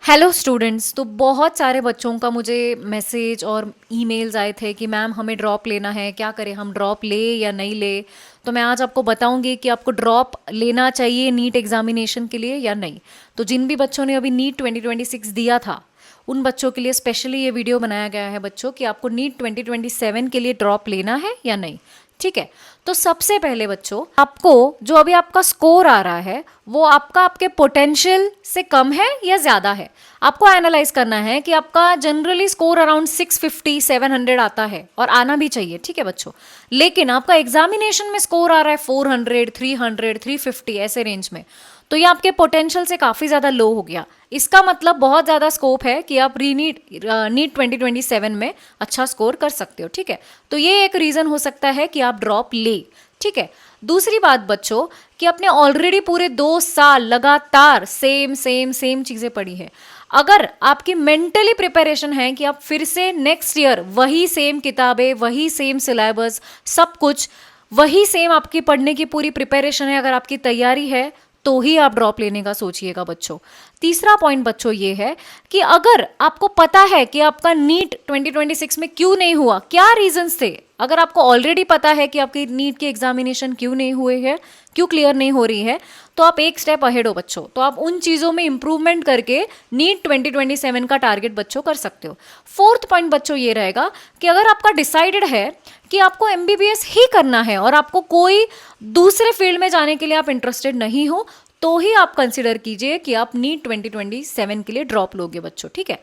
Hello students. तो बहुत सारे बच्चों का मुझे मैसेज और ईमेल्स आए थे कि मैम हमें ड्रॉप लेना है, क्या करें, हम ड्रॉप ले या नहीं ले। तो मैं आज आपको बताऊंगी कि आपको ड्रॉप लेना चाहिए नीट एग्जामिनेशन के लिए या नहीं। तो जिन भी बच्चों ने अभी नीट 2026 दिया था उन बच्चों के लिए स्पेशली ये वीडियो बनाया गया है बच्चों कि आपको नीट 2027 के लिए ड्रॉप लेना है या नहीं। ठीक है। तो सबसे पहले बच्चों, आपको जो अभी आपका स्कोर आ रहा है वो आपका आपके पोटेंशियल से कम है या ज्यादा है। आपको एनालाइज करना है कि आपका जनरली स्कोर अराउंड 650 700 आता है और आना भी चाहिए। ठीक है बच्चों। लेकिन आपका एग्जामिनेशन में स्कोर आ रहा है 400 300 350 ऐसे रेंज में, तो ये आपके पोटेंशियल से काफी ज्यादा लो हो गया। इसका मतलब बहुत ज्यादा स्कोप है कि आप नीट 2027 में अच्छा स्कोर कर सकते हो। ठीक है। तो ये एक रीजन हो सकता है कि आप ड्रॉप ले। ठीक है। दूसरी बात बच्चों, कि आपने ऑलरेडी पूरे 2 साल लगातार सेम सेम सेम चीजें पढ़ी है। अगर आपकी मेंटली प्रिपरेशन है कि आप फिर से नेक्स्ट ईयर वही सेम किताबें, वही सेम सिलेबस, सब कुछ वही सेम आपकी पढ़ने की पूरी प्रिपरेशन है, अगर आपकी तैयारी है, तो ही आप ड्रॉप लेने का सोचिएगा बच्चों। तीसरा पॉइंट बच्चों ये है कि अगर आपको पता है कि आपका नीट 2026 में क्यों नहीं हुआ, क्या रीजंस थे, अगर आपको ऑलरेडी पता है कि आपकी नीट के एग्जामिनेशन क्यों नहीं हुए हैं, क्यों क्लियर नहीं हो रही है, तो आप एक स्टेप अहेड हो बच्चों। तो आप उन चीजों में इंप्रूवमेंट करके नीट 2027 का टारगेट बच्चों कर सकते हो। फोर्थ पॉइंट बच्चों ये रहेगा कि अगर आपका डिसाइडेड है कि आपको एमबीबीएस ही करना है और आपको कोई दूसरे फील्ड में जाने के लिए आप इंटरेस्टेड नहीं हो, तो ही आप कंसिडर कीजिए कि आप नीट 2027 के लिए ड्रॉप लोगे बच्चों। ठीक है।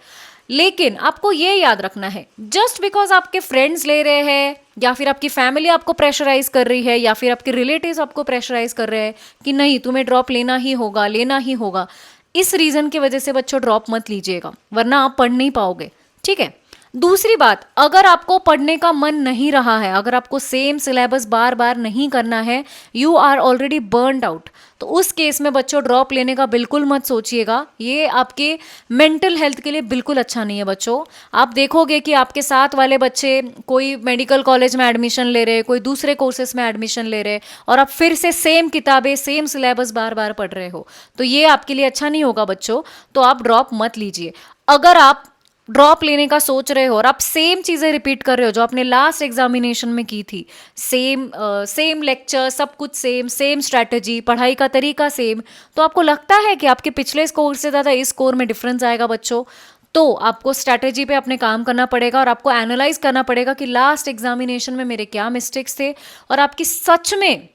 लेकिन आपको ये याद रखना है, जस्ट बिकॉज आपके फ्रेंड्स ले रहे हैं या फिर आपकी फैमिली आपको प्रेशराइज कर रही है या फिर आपके रिलेटिव्स आपको प्रेशराइज कर रहे हैं कि नहीं तुम्हें ड्रॉप लेना ही होगा, लेना ही होगा, इस रीजन की वजह से बच्चों ड्रॉप मत लीजिएगा, वरना आप पढ़ नहीं पाओगे। ठीक है। दूसरी बात, अगर आपको पढ़ने का मन नहीं रहा है, अगर आपको सेम सिलेबस बार बार नहीं करना है, you are already burned out, तो उस केस में बच्चों ड्रॉप लेने का बिल्कुल मत सोचिएगा। ये आपके मेंटल हेल्थ के लिए बिल्कुल अच्छा नहीं है बच्चों। आप देखोगे कि आपके साथ वाले बच्चे कोई मेडिकल कॉलेज में एडमिशन ले रहे, कोई दूसरे कोर्सेज में एडमिशन ले रहे, और आप फिर से सेम किताबें सेम सिलेबस बार बार पढ़ रहे हो, तो ये आपके लिए अच्छा नहीं होगा बच्चों। तो आप ड्रॉप मत लीजिए। अगर आप ड्रॉप लेने का सोच रहे हो और आप सेम चीजें रिपीट कर रहे हो जो आपने लास्ट एग्जामिनेशन में की थी, सेम लेक्चर, सब कुछ सेम सेम स्ट्रैटेजी, पढ़ाई का तरीका सेम, तो आपको लगता है कि आपके पिछले स्कोर से ज्यादा इस स्कोर में डिफरेंस आएगा बच्चों, तो आपको स्ट्रैटेजी पे अपने काम करना पड़ेगा और आपको एनालाइज करना पड़ेगा कि लास्ट एग्जामिनेशन में मेरे क्या मिस्टेक्स थे, और आपकी सच में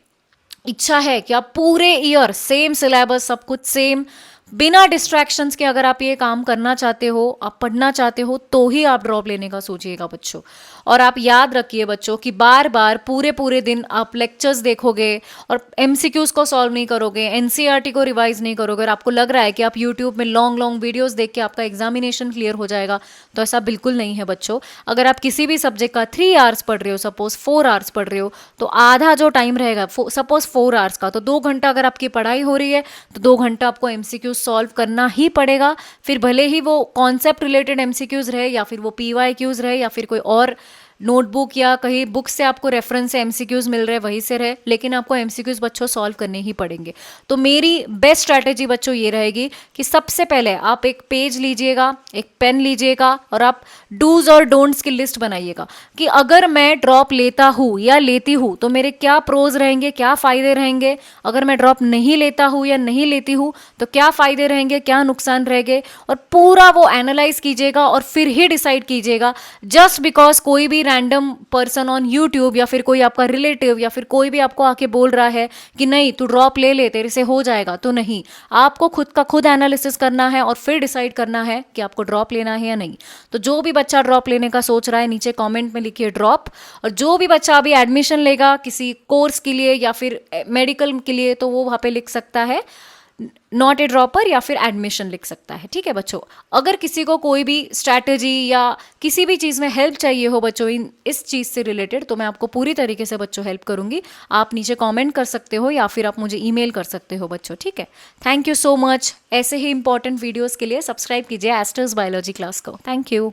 इच्छा है कि आप पूरे ईयर सेम सिलेबस, सब कुछ सेम, बिना डिस्ट्रैक्शंस के अगर आप ये काम करना चाहते हो, आप पढ़ना चाहते हो, तो ही आप ड्रॉप लेने का सोचिएगा बच्चों। और आप याद रखिए बच्चों कि बार बार पूरे पूरे दिन आप लेक्चर्स देखोगे और एमसीक्यूज को सॉल्व नहीं करोगे, एनसीईआरटी को रिवाइज नहीं करोगे, और आपको लग रहा है कि आप यूट्यूब में लॉन्ग लॉन्ग वीडियोस देख के आपका एग्जामिनेशन क्लियर हो जाएगा, तो ऐसा बिल्कुल नहीं है बच्चों। अगर आप किसी भी सब्जेक्ट का 3 आवर्स पढ़ रहे हो, सपोज 4 आवर्स पढ़ रहे हो, तो आधा जो टाइम रहेगा, सपोज 4 आवर्स का, तो 2 घंटा अगर आपकी पढ़ाई हो रही है तो 2 घंटा आपको एमसीक्यू सॉल्व करना ही पड़ेगा। फिर भले ही वो कॉन्सेप्ट रिलेटेड एमसीक्यूज रहे या फिर वो पीवाईक्यूज रहे या फिर कोई और नोटबुक या कहीं बुक से आपको रेफरेंस से एमसीक्यूज मिल रहे वहीं से रहे, लेकिन आपको एमसीक्यूज बच्चों सॉल्व करने ही पड़ेंगे। तो मेरी बेस्ट स्ट्रैटेजी बच्चों ये रहेगी कि सबसे पहले आप एक पेज लीजिएगा, एक पेन लीजिएगा, और आप डूज और डोंट्स की लिस्ट बनाइएगा कि अगर मैं ड्रॉप लेता हूँ या लेती हूँ तो मेरे क्या प्रोज रहेंगे, क्या फायदे रहेंगे, अगर मैं ड्रॉप नहीं लेता हूँ या नहीं लेती हूँ तो क्या फायदे रहेंगे, क्या नुकसान रहेंगे, और पूरा वो एनालाइज कीजिएगा और फिर ही डिसाइड कीजिएगा। जस्ट बिकॉज कोई भी रैंडम पर्सन ऑन यूट्यूब या फिर कोई आपका रिलेटिव या फिर कोई भी आपको आके बोल रहा है कि नहीं तू ड्रॉप ले ले, तेरे से हो जाएगा, तो नहीं, आपको खुद का खुद एनालिसिस करना है और फिर डिसाइड करना है कि आपको ड्रॉप लेना है या नहीं। तो जो भी बच्चा ड्रॉप लेने का सोच रहा है नीचे कमेंट में लिखिए ड्रॉप, और जो भी बच्चा अभी एडमिशन लेगा किसी कोर्स के लिए या फिर मेडिकल के लिए, तो वो वहां पे लिख सकता है नॉट ए ड्रॉपर या फिर एडमिशन लिख सकता है। ठीक है बच्चों। अगर किसी को कोई भी स्ट्रैटेजी या किसी भी चीज़ में हेल्प चाहिए हो बच्चों इस चीज़ से रिलेटेड, तो मैं आपको पूरी तरीके से बच्चों हेल्प करूंगी। आप नीचे कमेंट कर सकते हो या फिर आप मुझे ईमेल कर सकते हो बच्चों। ठीक है। Thank you so much. ऐसे ही इंपॉर्टेंट वीडियोज़ के लिए सब्सक्राइब कीजिए एस्टर्स बायोलॉजी क्लास को। Thank you.